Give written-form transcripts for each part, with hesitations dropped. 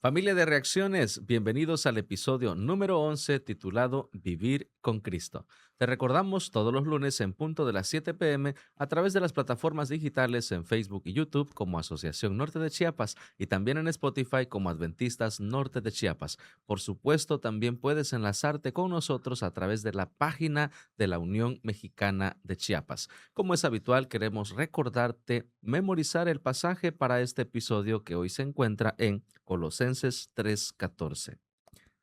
Familia de reacciones, bienvenidos al episodio número 11 titulado Vivir con Cristo. Te recordamos todos los lunes en punto de las 7 p.m. a través de las plataformas digitales en Facebook y YouTube como Asociación Norte de Chiapas y también en Spotify como Adventistas Norte de Chiapas. Por supuesto, también puedes enlazarte con nosotros a través de la página de la Unión Mexicana de Chiapas. Como es habitual, queremos recordarte memorizar el pasaje para este episodio que hoy se encuentra en Colosenses 3:14.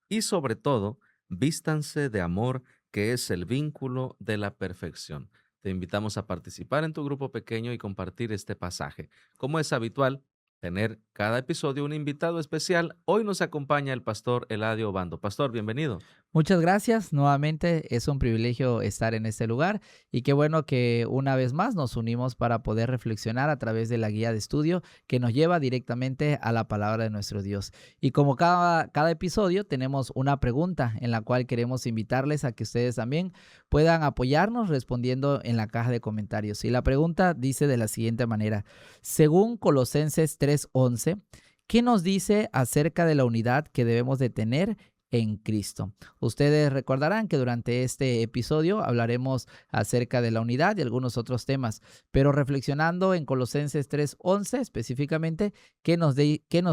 Y sobre todo, vístanse de amor, que es el vínculo de la perfección. Te invitamos a participar en tu grupo pequeño y compartir este pasaje. Como es habitual, tener cada episodio un invitado especial. Hoy nos acompaña el pastor Eladio Obando. Pastor, bienvenido. Muchas gracias. Nuevamente es un privilegio estar en este lugar y qué bueno que una vez más nos unimos para poder reflexionar a través de la guía de estudio que nos lleva directamente a la palabra de nuestro Dios. Y como cada episodio tenemos una pregunta en la cual queremos invitarles a que ustedes también puedan apoyarnos respondiendo en la caja de comentarios. Y la pregunta dice de la siguiente manera: según Colosenses 3:11, ¿qué nos dice acerca de la unidad que debemos de tener en Cristo? Ustedes recordarán que durante este episodio hablaremos acerca de la unidad y algunos otros temas, pero reflexionando en Colosenses 3:11 específicamente, ¿qué nos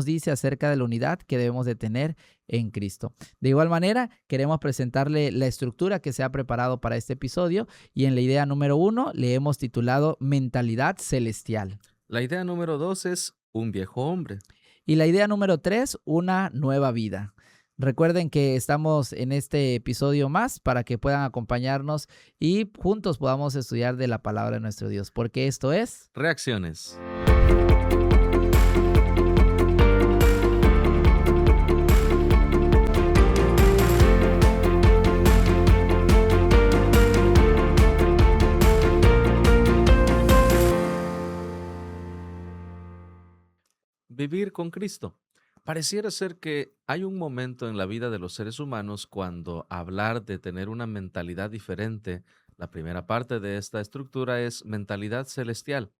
dice acerca de la unidad que debemos de tener en Cristo? De igual manera, queremos presentarle la estructura que se ha preparado para este episodio y en la idea número 1 le hemos titulado Mentalidad Celestial. La idea número 2 es un viejo hombre. Y la idea número 3, una nueva vida. Recuerden que estamos en este episodio más para que puedan acompañarnos y juntos podamos estudiar de la palabra de nuestro Dios, porque esto es Reacciones. Vivir con Cristo. Pareciera ser que hay un momento en la vida de los seres humanos cuando hablar de tener una mentalidad diferente, la primera parte de esta estructura es mentalidad celestial.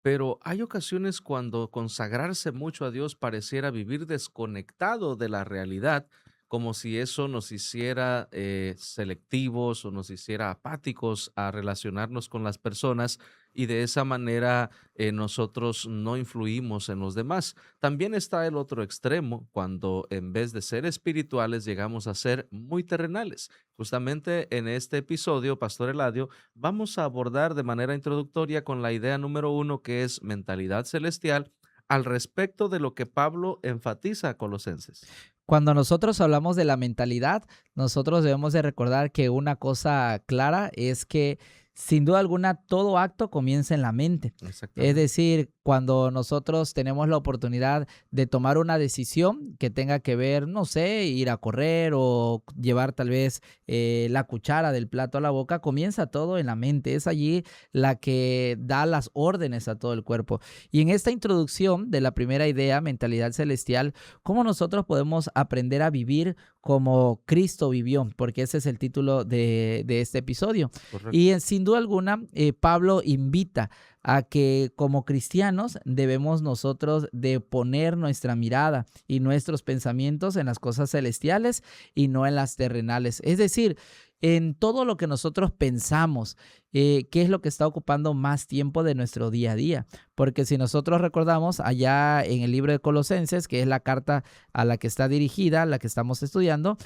Pero hay ocasiones cuando consagrarse mucho a Dios pareciera vivir desconectado de la realidad, como si eso nos hiciera selectivos o nos hiciera apáticos a relacionarnos con las personas y de esa manera nosotros no influimos en los demás. También está el otro extremo, cuando en vez de ser espirituales llegamos a ser muy terrenales. Justamente en este episodio, Pastor Eladio, vamos a abordar de manera introductoria con la idea número 1, que es mentalidad celestial, al respecto de lo que Pablo enfatiza a Colosenses. cuando nosotros hablamos de la mentalidad, nosotros debemos de recordar que una cosa clara es que sin duda alguna todo acto comienza en la mente. Es Exactamente. decir, cuando nosotros tenemos la oportunidad de tomar una decisión que tenga que ver, no sé, ir a correr o llevar tal vez la cuchara del plato a la boca, comienza todo en la mente. Es allí la que da las órdenes a todo el cuerpo. Y en esta introducción de la primera idea, mentalidad celestial, ¿cómo nosotros podemos aprender a vivir como Cristo vivió? Porque ese es el título de este episodio. Correcto. Y sin duda alguna, Pablo invita a que como cristianos debemos nosotros de poner nuestra mirada y nuestros pensamientos en las cosas celestiales y no en las terrenales. Es decir, en todo lo que nosotros pensamos, qué es lo que está ocupando más tiempo de nuestro día a día. Porque si nosotros recordamos allá en el libro de Colosenses, que es la carta a la que está dirigida, la que estamos estudiando,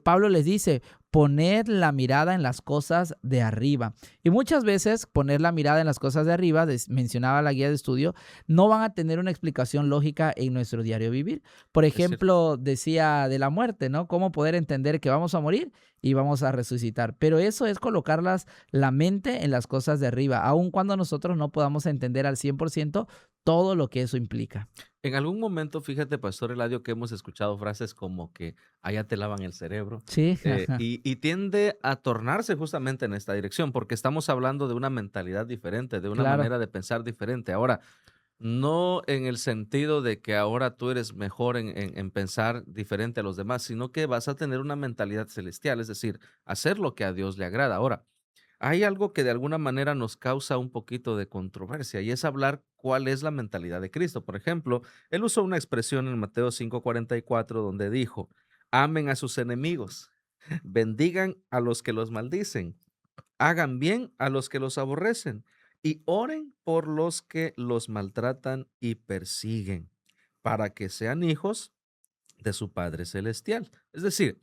Pablo les dice: poned la mirada en las cosas de arriba. Y muchas veces poner la mirada en las cosas de arriba, mencionaba la guía de estudio, no van a tener una explicación lógica en nuestro diario vivir. Por Es cierto. ejemplo, decía de la muerte, ¿no? ¿Cómo poder entender que vamos a morir y vamos a resucitar? Pero eso es colocarlas la mente en las cosas de arriba, aun cuando nosotros no podamos entender al 100% todo lo que eso implica. En algún momento, fíjate, Pastor Eladio, que hemos escuchado frases como que allá te lavan el cerebro, Sí, y tiende a tornarse justamente en esta dirección, porque estamos hablando de una mentalidad diferente, de una claro. manera de pensar diferente. Ahora, no en el sentido de que ahora tú eres mejor en pensar diferente a los demás, sino que vas a tener una mentalidad celestial, es decir, hacer lo que a Dios le agrada. Ahora, hay algo que de alguna manera nos causa un poquito de controversia y es hablar cuál es la mentalidad de Cristo. Por ejemplo, él usó una expresión en Mateo 5:44 donde dijo, amen a sus enemigos, bendigan a los que los maldicen, hagan bien a los que los aborrecen y oren por los que los maltratan y persiguen, para que sean hijos de su Padre Celestial. Es decir,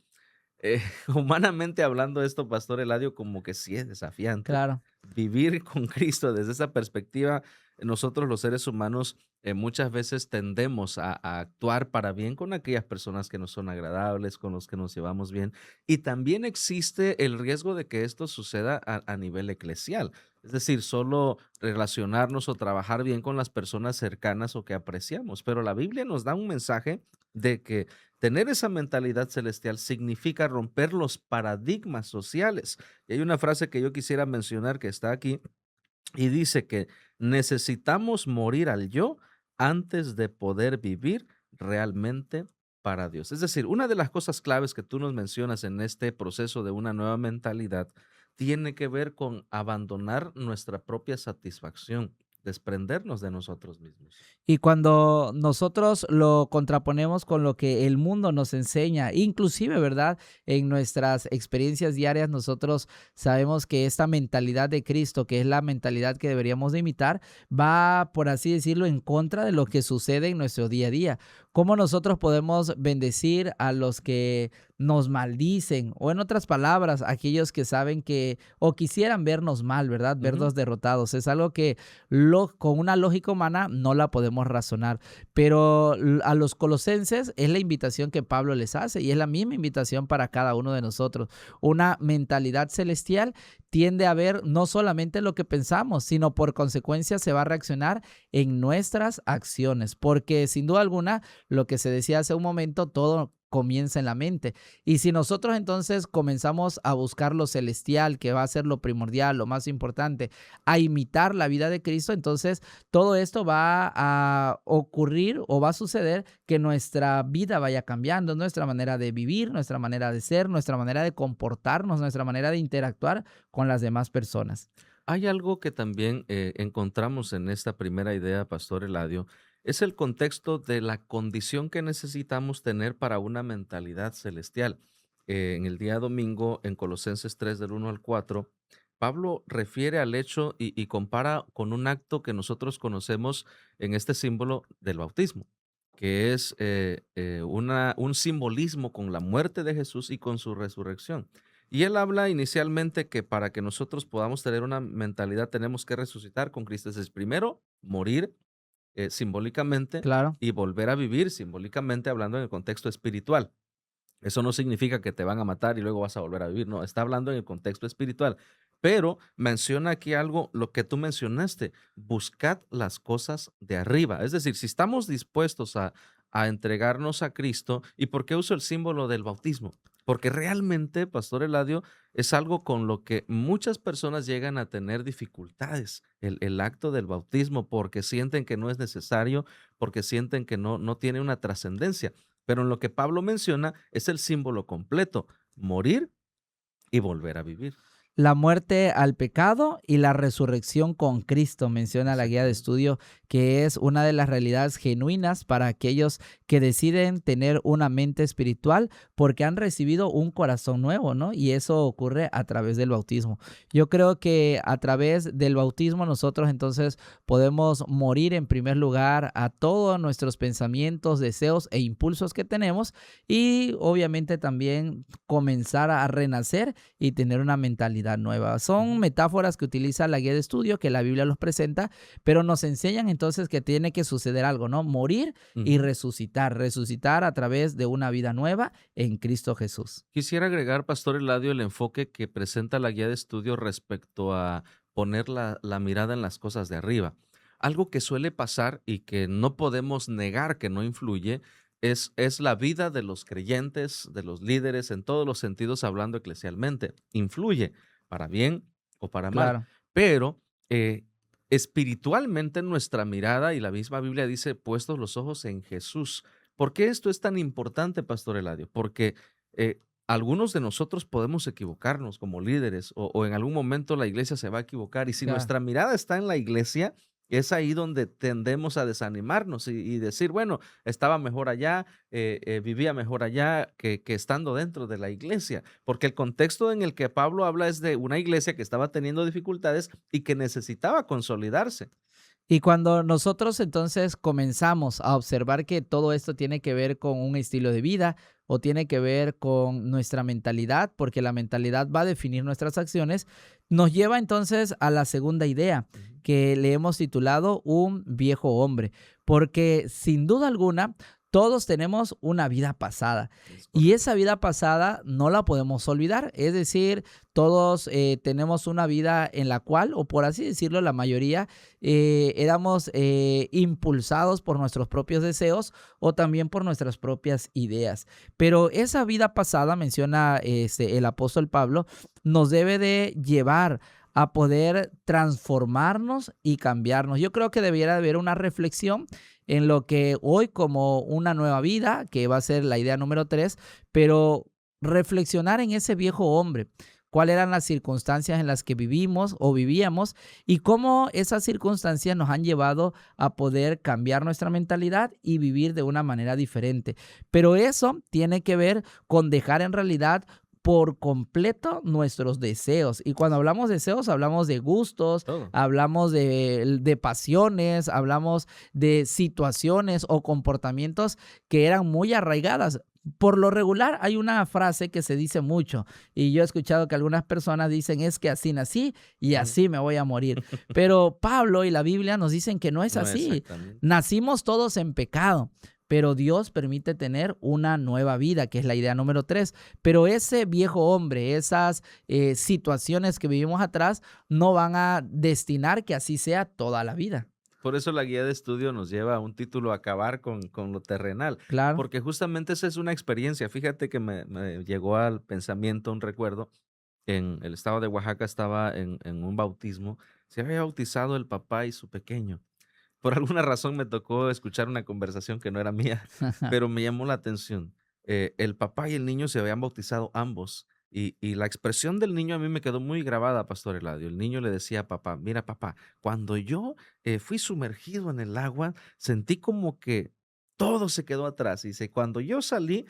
humanamente hablando esto, Pastor Eladio, como que sí es desafiante. Claro. Vivir con Cristo desde esa perspectiva, nosotros los seres humanos muchas veces tendemos a actuar para bien con aquellas personas que nos son agradables, con los que nos llevamos bien. Y también existe el riesgo de que esto suceda a nivel eclesial. Es decir, solo relacionarnos o trabajar bien con las personas cercanas o que apreciamos. Pero la Biblia nos da un mensaje de que tener esa mentalidad celestial significa romper los paradigmas sociales. Y hay una frase que yo quisiera mencionar que está aquí y dice que necesitamos morir al yo antes de poder vivir realmente para Dios. Es decir, una de las cosas claves que tú nos mencionas en este proceso de una nueva mentalidad tiene que ver con abandonar nuestra propia satisfacción, desprendernos de nosotros mismos. Y cuando nosotros lo contraponemos con lo que el mundo nos enseña, inclusive, ¿verdad? En nuestras experiencias diarias, nosotros sabemos que esta mentalidad de Cristo, que es la mentalidad que deberíamos de imitar, va, por así decirlo, en contra de lo que sucede en nuestro día a día. ¿Cómo nosotros podemos bendecir a los que nos maldicen? O en otras palabras, aquellos que saben que o quisieran vernos mal, ¿verdad? Ujú. Vernos derrotados. Es algo que con una lógica humana no la podemos razonar, pero a los colosenses es la invitación que Pablo les hace y es la misma invitación para cada uno de nosotros. Una mentalidad celestial tiende a ver no solamente lo que pensamos, sino por consecuencia se va a reaccionar en nuestras acciones, porque sin duda alguna, lo que se decía hace un momento, todo comienza en la mente. Y si nosotros entonces comenzamos a buscar lo celestial, que va a ser lo primordial, lo más importante, a imitar la vida de Cristo, entonces todo esto va a ocurrir o va a suceder que nuestra vida vaya cambiando, nuestra manera de vivir, nuestra manera de ser, nuestra manera de comportarnos, nuestra manera de interactuar con las demás personas. Hay algo que también encontramos en esta primera idea, Pastor Eladio, es el contexto de la condición que necesitamos tener para una mentalidad celestial. En el día domingo, en Colosenses 3 del 1 al 4, Pablo refiere al hecho y compara con un acto que nosotros conocemos en este símbolo del bautismo, que es un simbolismo con la muerte de Jesús y con su resurrección. Y él habla inicialmente que para que nosotros podamos tener una mentalidad tenemos que resucitar con Cristo. Es primero morir simbólicamente Claro. y volver a vivir simbólicamente hablando en el contexto espiritual. Eso no significa que te van a matar y luego vas a volver a vivir, no, está hablando en el contexto espiritual. Pero menciona aquí algo, lo que tú mencionaste, buscad las cosas de arriba. Es decir, si estamos dispuestos a entregarnos a Cristo, ¿y por qué uso el símbolo del bautismo? Porque realmente, Pastor Eladio, es algo con lo que muchas personas llegan a tener dificultades, el acto del bautismo, porque sienten que no es necesario, porque sienten que no tiene una trascendencia. Pero en lo que Pablo menciona es el símbolo completo, morir y volver a vivir. La muerte al pecado y la resurrección con Cristo, menciona la guía de Exactamente. estudio, que es una de las realidades genuinas para aquellos que deciden tener una mente espiritual porque han recibido un corazón nuevo, ¿no? Y eso ocurre a través del bautismo. Yo creo que a través del bautismo nosotros entonces podemos morir en primer lugar a todos nuestros pensamientos, deseos e impulsos que tenemos y obviamente también comenzar a renacer y tener una mentalidad nueva. Son Ujú, metáforas que utiliza la guía de estudio, que la Biblia los presenta, pero nos enseñan entonces que tiene que suceder algo, ¿no? Morir y ujú. resucitar, resucitar a través de una vida nueva en Cristo Jesús. Quisiera agregar, Pastor Eladio, el enfoque que presenta la guía de estudio respecto a poner la mirada en las cosas de arriba. Algo que suele pasar y que no podemos negar que no influye es la vida de los creyentes, de los líderes, en todos los sentidos hablando eclesialmente. Influye para bien o para mal. Claro. Pero espiritualmente nuestra mirada, y la misma Biblia dice, puestos los ojos en Jesús. ¿Por qué esto es tan importante, Pastor Eladio? Porque eh, algunos de nosotros podemos equivocarnos como líderes o en algún momento la iglesia se va a equivocar y si Claro. nuestra mirada está en la iglesia, Es ahí donde tendemos a desanimarnos y decir, bueno, estaba mejor allá, vivía mejor allá que estando dentro de la iglesia, porque el contexto en el que Pablo habla es de una iglesia que estaba teniendo dificultades y que necesitaba consolidarse. Y cuando nosotros entonces comenzamos a observar que todo esto tiene que ver con un estilo de vida o tiene que ver con nuestra mentalidad, porque la mentalidad va a definir nuestras acciones, nos lleva entonces a la segunda idea Ujú. que le hemos titulado un viejo hombre, porque sin duda alguna todos tenemos una vida pasada Es y correcto. esa vida pasada no la podemos olvidar, es decir, todos tenemos una vida en la cual, o por así decirlo, la mayoría éramos impulsados por nuestros propios deseos o también por nuestras propias ideas. Pero esa vida pasada, menciona el apóstol Pablo, nos debe de llevar a poder transformarnos y cambiarnos. Yo creo que debiera haber una reflexión en lo que hoy como una nueva vida, que va a ser la idea número 3, pero reflexionar en ese viejo hombre, cuáles eran las circunstancias en las que vivimos o vivíamos y cómo esas circunstancias nos han llevado a poder cambiar nuestra mentalidad y vivir de una manera diferente. Pero eso tiene que ver con dejar en realidad por completo nuestros deseos. Y cuando hablamos de deseos, hablamos de gustos, Todo. hablamos de pasiones, hablamos de situaciones o comportamientos que eran muy arraigadas. Por lo regular, hay una frase que se dice mucho y yo he escuchado que algunas personas dicen es que así nací y Ujú. así me voy a morir. Pero Pablo y la Biblia nos dicen que no es No así. exactamente. Nacimos todos en pecado, pero Dios permite tener una nueva vida, que es la idea número 3. Pero ese viejo hombre, esas situaciones que vivimos atrás, no van a destinar que así sea toda la vida. Por eso la guía de estudio nos lleva a un título, Acabar con lo terrenal, Claro. porque justamente esa es una experiencia. Fíjate que me llegó al pensamiento un recuerdo. En el estado de Oaxaca estaba en un bautismo. Se había bautizado el papá y su pequeño. Por alguna razón me tocó escuchar una conversación que no era mía, pero me llamó la atención. El papá y el niño se habían bautizado ambos, y la expresión del niño a mí me quedó muy grabada, Pastor Eladio. El niño le decía a papá: "Mira, papá, cuando yo, fui sumergido en el agua, sentí como que todo se quedó atrás". Dice: "Cuando yo salí,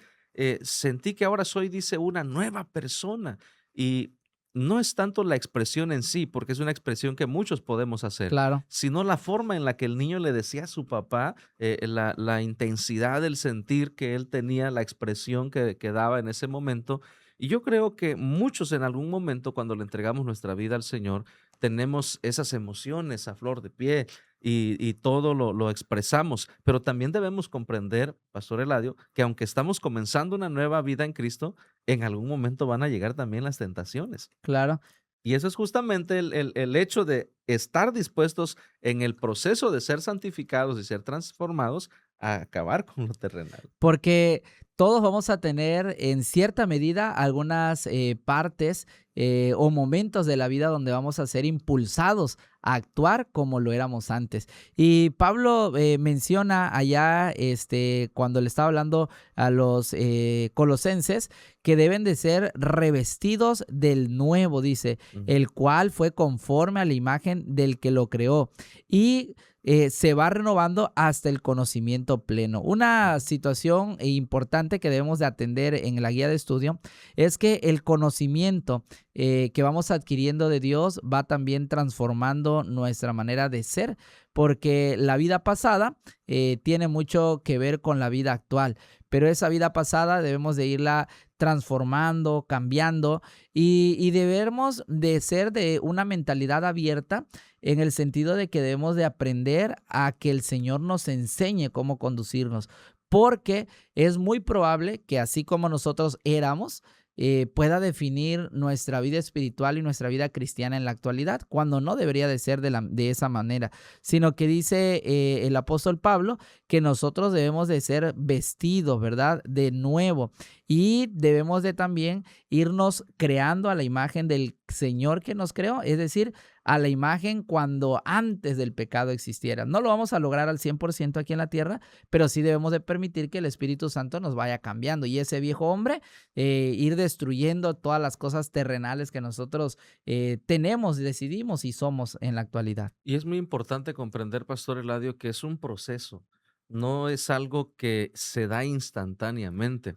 sentí que ahora soy", dice, "una nueva persona". Y no es tanto la expresión en sí, porque es una expresión que muchos podemos hacer, Claro. sino la forma en la que el niño le decía a su papá, la intensidad del sentir que él tenía, la expresión que daba en ese momento. Y yo creo que muchos en algún momento, cuando le entregamos nuestra vida al Señor, tenemos esas emociones a flor de pie y todo lo expresamos, pero también debemos comprender, Pastor Eladio, que aunque estamos comenzando una nueva vida en Cristo, en algún momento van a llegar también las tentaciones. Claro. Y eso es justamente el hecho de estar dispuestos en el proceso de ser santificados y ser transformados a acabar con lo terrenal. Porque todos vamos a tener en cierta medida algunas partes o momentos de la vida donde vamos a ser impulsados a actuar como lo éramos antes. Y Pablo menciona allá, cuando le estaba hablando a los colosenses, que deben de ser revestidos del nuevo, dice, Ujú. el cual fue conforme a la imagen del que lo creó. Y se va renovando hasta el conocimiento pleno. Una situación importante que debemos de atender en la guía de estudio es que el conocimiento que vamos adquiriendo de Dios va también transformando nuestra manera de ser, porque la vida pasada tiene mucho que ver con la vida actual, pero esa vida pasada debemos de irla transformando, cambiando y debemos de ser de una mentalidad abierta en el sentido de que debemos de aprender a que el Señor nos enseñe cómo conducirnos, porque es muy probable que así como nosotros éramos, pueda definir nuestra vida espiritual y nuestra vida cristiana en la actualidad, cuando no debería de ser de esa manera, sino que dice el apóstol Pablo que nosotros debemos de ser vestidos, ¿verdad? De nuevo. y debemos de también irnos creando a la imagen del Señor que nos creó, es decir, a la imagen cuando antes del pecado existiera. No lo vamos a lograr al 100% aquí en la tierra, pero sí debemos de permitir que el Espíritu Santo nos vaya cambiando y ese viejo hombre ir destruyendo todas las cosas terrenales que nosotros tenemos, decidimos y somos en la actualidad. Y es muy importante comprender, Pastor Eladio, que es un proceso, no es algo que se da instantáneamente.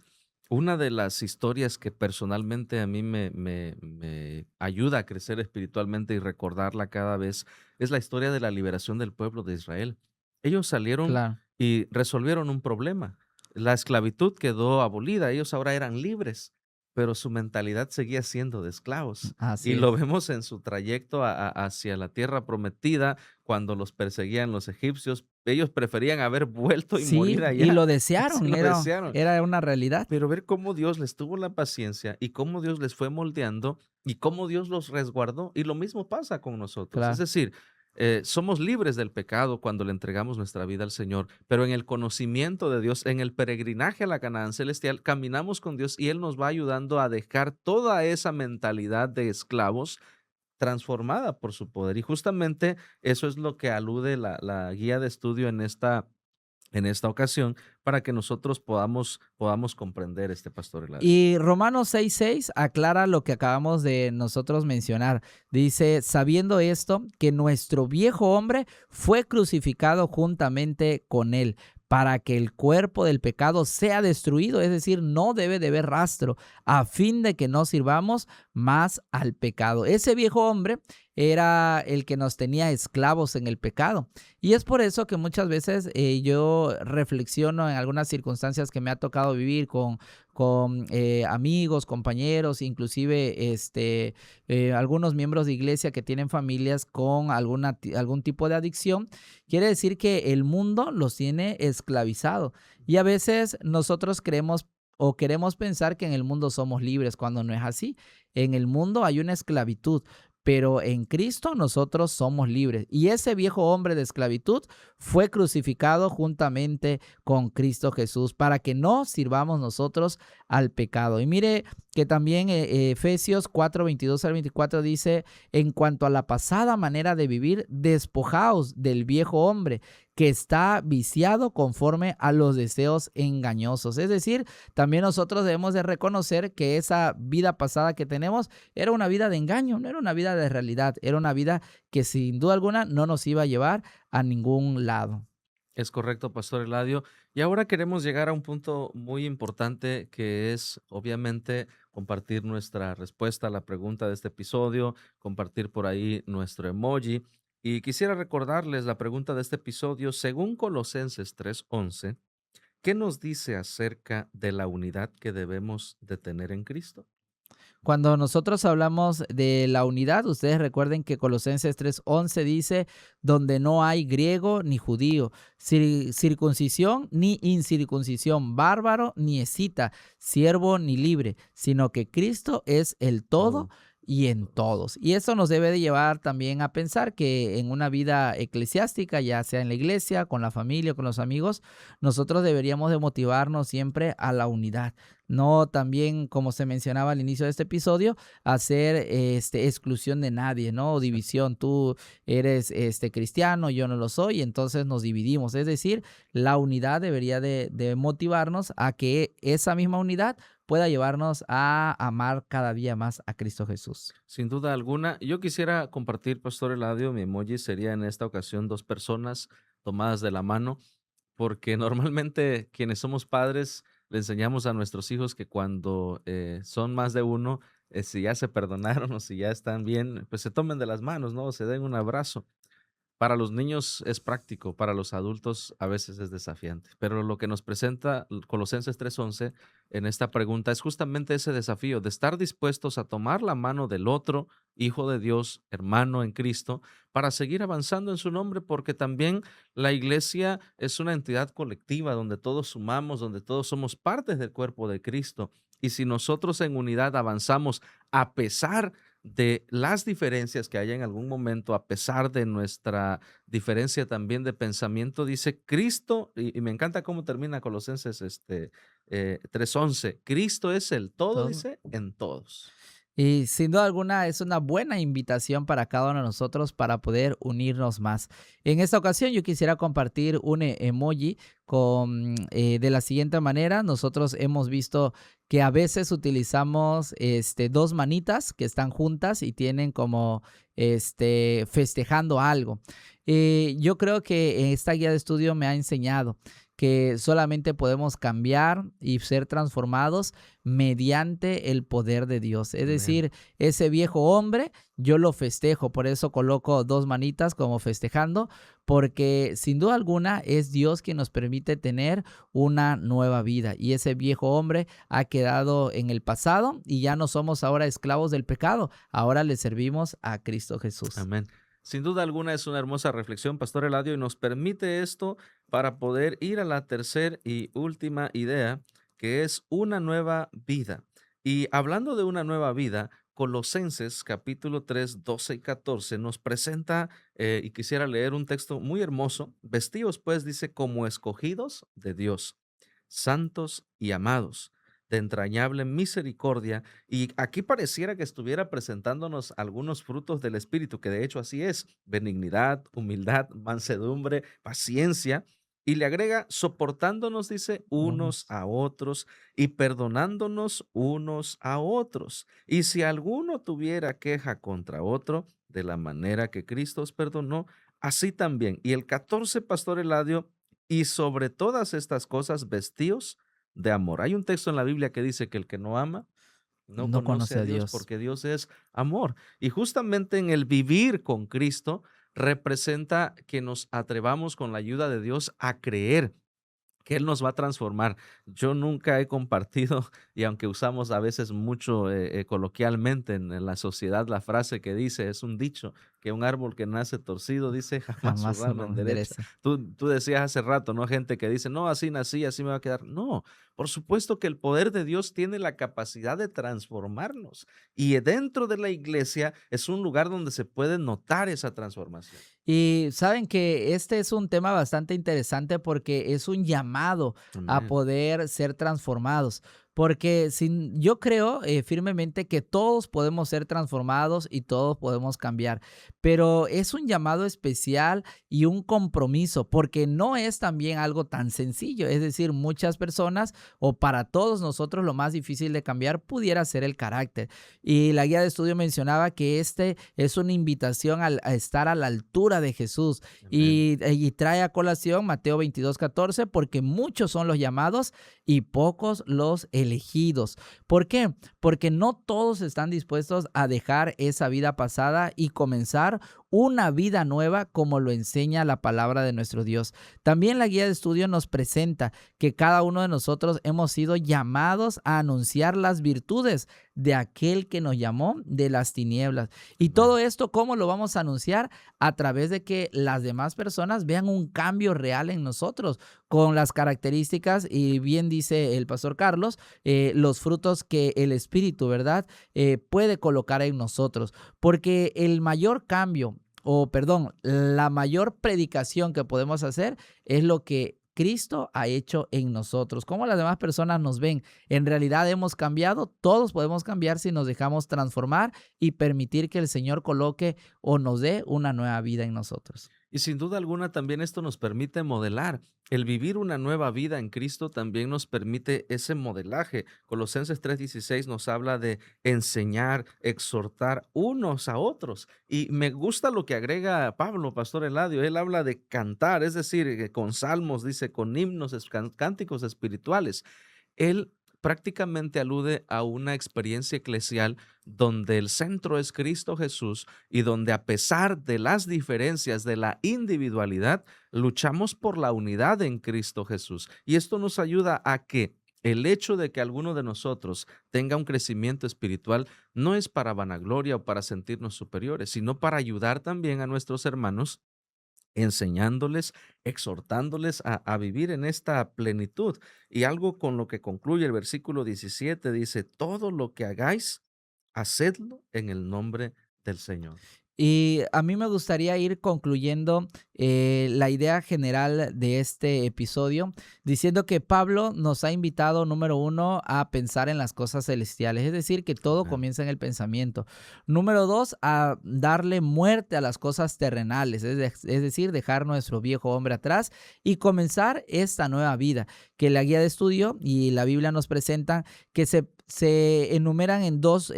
Una de las historias que personalmente a mí me ayuda a crecer espiritualmente y recordarla cada vez es la historia de la liberación del pueblo de Israel. Ellos salieron Claro, y resolvieron un problema. La esclavitud quedó abolida, ellos ahora eran libres, pero su mentalidad seguía siendo de esclavos. así Y lo es. vemos en su trayecto hacia la tierra prometida, cuando los perseguían los egipcios. Ellos preferían haber vuelto y Sí, morir y allá. lo Se desearon, lo desearon. era una realidad. Pero ver cómo Dios les tuvo la paciencia y cómo Dios les fue moldeando y cómo Dios los resguardó. Y lo mismo pasa con nosotros. Es Claro. decir, somos libres del pecado cuando le entregamos nuestra vida al Señor, pero en el conocimiento de Dios, en el peregrinaje a la Canaán celestial, caminamos con Dios y Él nos va ayudando a dejar toda esa mentalidad de esclavos transformada por su poder. Y justamente eso es lo que alude la guía de estudio en esta ocasión para que nosotros podamos comprender este pastor Eladio. Y Romanos 6:6 aclara lo que acabamos de nosotros mencionar. Dice, sabiendo esto, que nuestro viejo hombre fue crucificado juntamente con él, para que el cuerpo del pecado sea destruido, es decir, no debe de haber rastro, a fin de que no sirvamos más al pecado. Ese viejo hombre era el que nos tenía esclavos en el pecado. Y es por eso que muchas veces yo reflexiono en algunas circunstancias que me ha tocado vivir con amigos, compañeros, inclusive algunos miembros de iglesia que tienen familias con algún tipo de adicción. Quiere decir que el mundo los tiene esclavizado. Y a veces nosotros creemos o queremos pensar que en el mundo somos libres cuando no es así. En el mundo hay una esclavitud, pero en Cristo nosotros somos libres. Y ese viejo hombre de esclavitud fue crucificado juntamente con Cristo Jesús para que no sirvamos nosotros al pecado. Y mire que también Efesios 4:22 al 24 dice, en cuanto a la pasada manera de vivir, despojaos del viejo hombre que está viciado conforme a los deseos engañosos. Es decir, también nosotros debemos de reconocer que esa vida pasada que tenemos era una vida de engaño, no era una vida de realidad, era una vida que sin duda alguna no nos iba a llevar a ningún lado. Es correcto, Pastor Eladio. Y ahora queremos llegar a un punto muy importante que es, obviamente, compartir nuestra respuesta a la pregunta de este episodio, compartir por ahí nuestro emoji. Y quisiera recordarles la pregunta de este episodio, según Colosenses 3:11, ¿qué nos dice acerca de la unidad que debemos de tener en Cristo? Cuando nosotros hablamos de la unidad, ustedes recuerden que Colosenses 3:11 dice, donde no hay griego ni judío, circuncisión ni incircuncisión, bárbaro ni escita, siervo ni libre, sino que Cristo es el todo Todo, y en todos. todos. Y eso nos debe de llevar también a pensar que en una vida eclesiástica, ya sea en la iglesia, con la familia, con los amigos, nosotros deberíamos de motivarnos siempre a la unidad. No también, como se mencionaba al inicio de este episodio, hacer exclusión de nadie, ¿no? O división. Tú eres cristiano, yo no lo soy, entonces nos dividimos. Es decir, la unidad debería de motivarnos a que esa misma unidad pueda llevarnos a amar cada día más a Cristo Jesús. Sin duda alguna, yo quisiera compartir, Pastor Eladio, mi emoji sería en esta ocasión dos personas tomadas de la mano, porque normalmente quienes somos padres le enseñamos a nuestros hijos que cuando son más de uno, si ya se perdonaron o si ya están bien, pues se tomen de las manos, ¿no? Se den un abrazo. Para los niños es práctico, para los adultos a veces es desafiante, pero lo que nos presenta Colosenses 3:11 en esta pregunta es justamente ese desafío de estar dispuestos a tomar la mano del otro, hijo de Dios, hermano en Cristo, para seguir avanzando en su nombre, porque también la iglesia es una entidad colectiva donde todos sumamos, donde todos somos partes del cuerpo de Cristo. Y si nosotros en unidad avanzamos a pesar de las diferencias que haya en algún momento, a pesar de nuestra diferencia también de pensamiento, dice Cristo, y me encanta cómo termina Colosenses 3:11. Cristo es el todo, Todo. dice, en todos. Y sin duda alguna es una buena invitación para cada uno de nosotros para poder unirnos más. En esta ocasión yo quisiera compartir un emoji de la siguiente manera. Nosotros hemos visto que a veces utilizamos dos manitas que están juntas y tienen como festejando algo. Yo creo que esta guía de estudio me ha enseñado que solamente podemos cambiar y ser transformados mediante el poder de Dios. Es Amén. decir, ese viejo hombre, yo lo festejo, por eso coloco dos manitas como festejando, porque sin duda alguna es Dios quien nos permite tener una nueva vida. Y ese viejo hombre ha quedado en el pasado y ya no somos ahora esclavos del pecado, ahora le servimos a Cristo Jesús. Amén. Sin duda alguna es una hermosa reflexión, Pastor Eladio, y nos permite esto para poder ir a la tercera y última idea, que es una nueva vida. Y hablando de una nueva vida, Colosenses capítulo 3, 12 y 14 nos presenta, y quisiera leer un texto muy hermoso. Vestidos pues, dice, como escogidos de Dios, santos y amados, de entrañable misericordia. Y aquí pareciera que estuviera presentándonos algunos frutos del Espíritu, que de hecho así es: benignidad, humildad, mansedumbre, paciencia. Y le agrega, soportándonos, dice, unos Unos a otros y perdonándonos unos a otros. Y si alguno tuviera queja contra otro, de la manera que Cristo os perdonó, así también. Y el 14, Pastor Eladio, y sobre todas estas cosas, vestíos de amor. Hay un texto en la Biblia que dice que el que no ama no no conoce conoce a a Dios, Dios. porque Dios es amor. Y justamente en el vivir con Cristo representa que nos atrevamos con la ayuda de Dios a creer que Él nos va a transformar. Yo nunca he compartido, y aunque usamos a veces mucho coloquialmente en la sociedad la frase que dice, es un dicho, que un árbol que nace torcido, dice, jamás su Jamás su rama rama enderecha. endereza. Tú decías hace rato, ¿no? Gente que dice, no, así nací, así me va a quedar. No, por supuesto que el poder de Dios tiene la capacidad de transformarnos. Y dentro de la iglesia es un lugar donde se puede notar esa transformación. Y saben que este es un tema bastante interesante porque es un llamado a Amén. poder ser transformados. Porque yo creo firmemente que todos podemos ser transformados y todos podemos cambiar, pero es un llamado especial y un compromiso, porque no es también algo tan sencillo. Es decir, muchas personas o para todos nosotros lo más difícil de cambiar pudiera ser el carácter. Y la guía de estudio mencionaba que este es una invitación a estar a la altura de Jesús Amén. y trae a colación Mateo 22:14, porque muchos son los llamados y pocos los elegidos. ¿Por qué? Porque no todos están dispuestos a dejar esa vida pasada y comenzar una vida nueva como lo enseña la palabra de nuestro Dios. También la guía de estudio nos presenta que cada uno de nosotros hemos sido llamados a anunciar las virtudes de aquel que nos llamó de las tinieblas. Y todo Amén. esto, ¿cómo lo vamos a anunciar? A través de que las demás personas vean un cambio real en nosotros, con las características, y bien dice el pastor Carlos, los frutos que el Espíritu, ¿verdad? Puede colocar en nosotros. Porque el mayor cambio, o perdón, la mayor predicación que podemos hacer es lo que Cristo ha hecho en nosotros. ¿Cómo las demás personas nos ven? En realidad hemos cambiado, todos podemos cambiar si nos dejamos transformar y permitir que el Señor coloque o nos dé una nueva vida en nosotros. Y sin duda alguna también esto nos permite modelar. El vivir una nueva vida en Cristo también nos permite ese modelaje. Colosenses 3:16 nos habla de enseñar, exhortar unos a otros. Y me gusta lo que agrega Pablo, Pastor Eladio. Él habla de cantar, es decir, con salmos, dice, con himnos, cánticos espirituales. Él prácticamente alude a una experiencia eclesial donde el centro es Cristo Jesús y donde, a pesar de las diferencias de la individualidad, luchamos por la unidad en Cristo Jesús. Y esto nos ayuda a que el hecho de que alguno de nosotros tenga un crecimiento espiritual no es para vanagloria o para sentirnos superiores, sino para ayudar también a nuestros hermanos, enseñándoles, exhortándoles a vivir en esta plenitud. Y algo con lo que concluye el versículo 17 dice, todo lo que hagáis, hacedlo en el nombre del Señor. Y a mí me gustaría ir concluyendo la idea general de este episodio diciendo que Pablo nos ha invitado, número uno, a pensar en las cosas celestiales, es decir, que todo Amén. comienza en el pensamiento. Número dos, a darle muerte a las cosas terrenales, es decir, dejar nuestro viejo hombre atrás y comenzar esta nueva vida, que la guía de estudio y la Biblia nos presentan que se enumeran en dos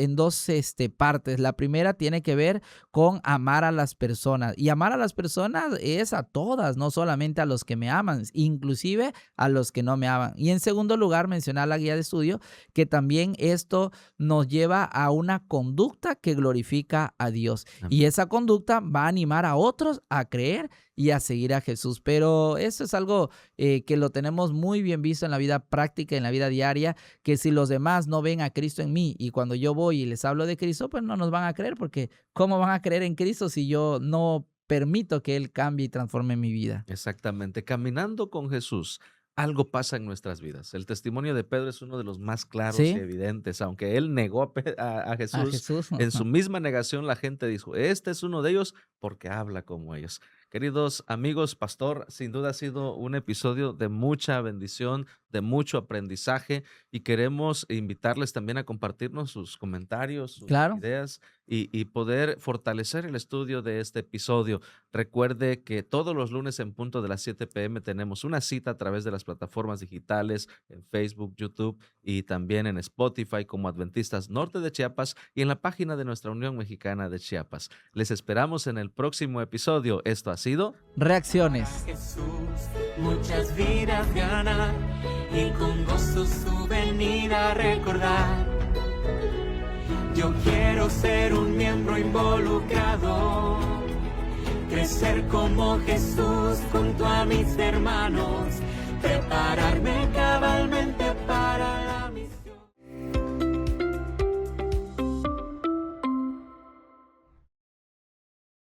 partes. La primera tiene que ver con amar a las personas. Y amar a las personas es a todas, no solamente a los que me aman, inclusive a los que no me aman. Y en segundo lugar, mencionar la guía de estudio, que también esto nos lleva a una conducta que glorifica a Dios. Y Amén. esa conducta va a animar a otros a creer y a seguir a Jesús. Pero eso es algo que lo tenemos muy bien visto en la vida práctica, en la vida diaria, que si los demás no ven a Cristo en mí y cuando yo voy y les hablo de Cristo, pues no nos van a creer, porque ¿cómo van a creer en Cristo si yo no permito que Él cambie y transforme mi vida? Exactamente. Caminando con Jesús, algo pasa en nuestras vidas. El testimonio de Pedro es uno de los más claros y Sí, evidentes. Aunque él negó a a Jesús, Jesús. en su misma negación la gente dijo, este es uno de ellos porque habla como ellos. Queridos amigos, pastor, sin duda ha sido un episodio de mucha bendición, de mucho aprendizaje y queremos invitarles también a compartirnos sus comentarios, sus Claro. ideas y poder fortalecer el estudio de este episodio. Recuerde que todos los lunes en punto de las 7 p.m. tenemos una cita a través de las plataformas digitales en Facebook, YouTube y también en Spotify como Adventistas Norte de Chiapas y en la página de nuestra Unión Mexicana de Chiapas. Les esperamos en el próximo episodio. Esto ha sido Reacciones. Jesús, muchas vidas ganar y con gozo su venida recordar. Yo quiero ser un miembro involucrado, crecer como Jesús junto a mis hermanos.